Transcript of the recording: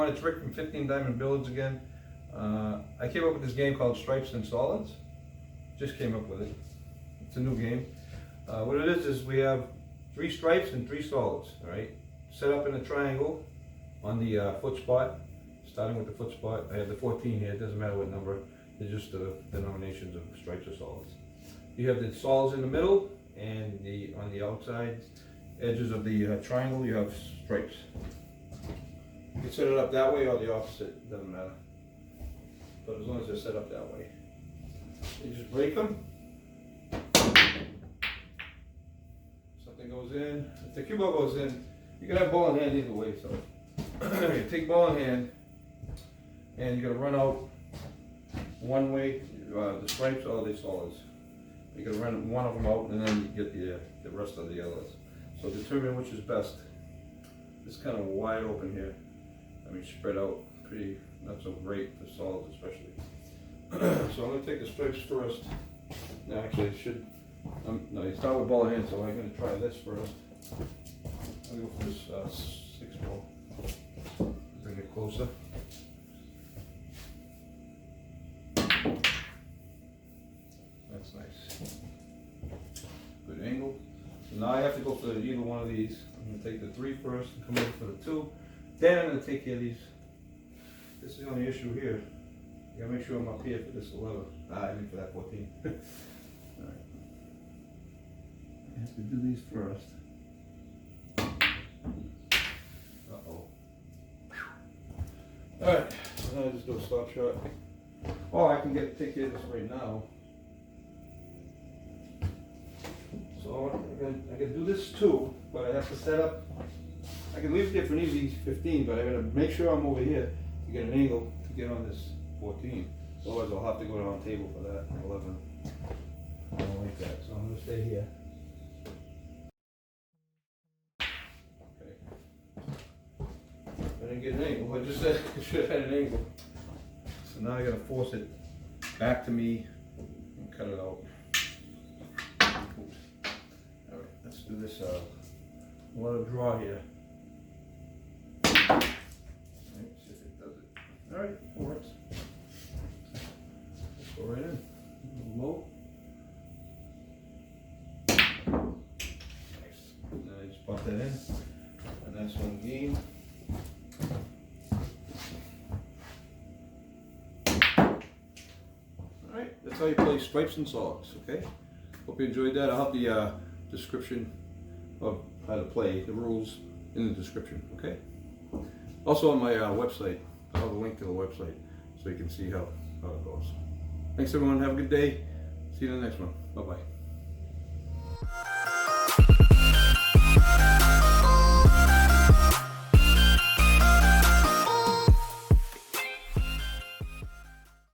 everyone, it's Rick from 15 Diamond Billiards again. I came up with this game called Stripes and Solids. Just came up with it. It's a new game. What it is we have 3 stripes and 3 solids, alright? Set up in a triangle on the foot spot, starting with the foot spot. I have the 14 here, it doesn't matter what number, they're just the denominations of stripes or solids. You have the solids in the middle, and on the outside edges of the triangle you have stripes. You can set it up that way or the opposite, it doesn't matter. But as long as they're set up that way. You just break them. Something goes in. If the cue ball goes in, you can have ball in hand either way. So you take ball in hand and you're gonna run out one way, the stripes or the solids. You're gonna run one of them out and then you get the rest of the others. So determine which is best. It's kind of wide open here. I mean, spread out pretty, not so great for solids especially. So I'm going to take the stripes first. No, actually I should, no, you start with ball in hand, so I'm going to try this first. I'll go for this 6 ball. Bring it closer. That's nice. Good angle. So now I have to go for either one of these. I'm going to take the 3 first and come over for the 2. Then I'm going to take care of these. This is the only issue here. I gotta make sure I'm up here for this 11. I mean for that 14. Alright. I have to do these first. Uh-oh. Alright, so now I just do a stop shot. Oh, I can take care of this right now. So I can do this too, but I have to set up. I can leave it there for an easy 15, but I gotta make sure I'm over here to get an angle to get on this 14. Otherwise I'll have to go down the table for that 11. I don't like that, so I'm gonna stay here. Okay. I didn't get an angle. I just said I should have had an angle. So now I gotta force it back to me and cut it out. Oops. Alright, let's do this let it draw here. Alright, see if it does it. Alright, it works. Let's go right in. Low. Nice. Now I just pop that in. And that's one game. Alright, that's how you play stripes and solids, okay? Hope you enjoyed that. I'll have the description of how to play, the rules in the description, okay? Also on my website, I'll have a link to the website so you can see how it goes. Thanks everyone, have a good day. See you in the next one. Bye-bye.